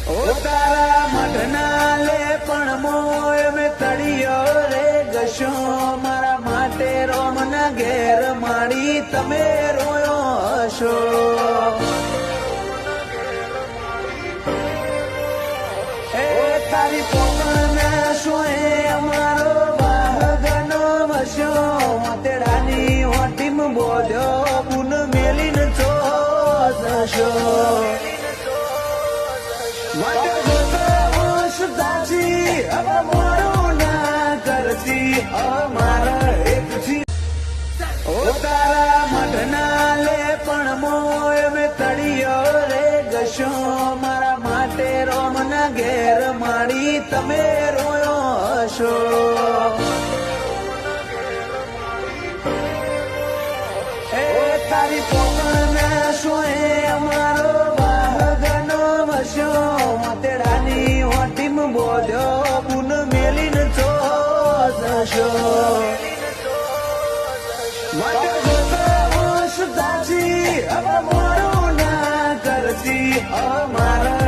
ઓ તારા મઢના લે પણ મોય મેં તળિયો રે ગશો મારા માટે રોમના ઘેર માડી તમે રોયો હશો એ તારી પોકળના શોએ અમારો વાહગનો વશો તેડાની હોટીમ બોલ્યો બુન મેલીને ચો જશો તારા મઢના લે પણ મોય મેં તળિયો રે ગશો મારા માટે રોમના ઘેર માડી તમે રોયો હશો એ તારી પોકળના શોએ અમારો વાહગનો વશો તેડાની હોટીમ બોલ્યો બુન મેલીને ચો જશો હવે મોડું ના કરતી અમારા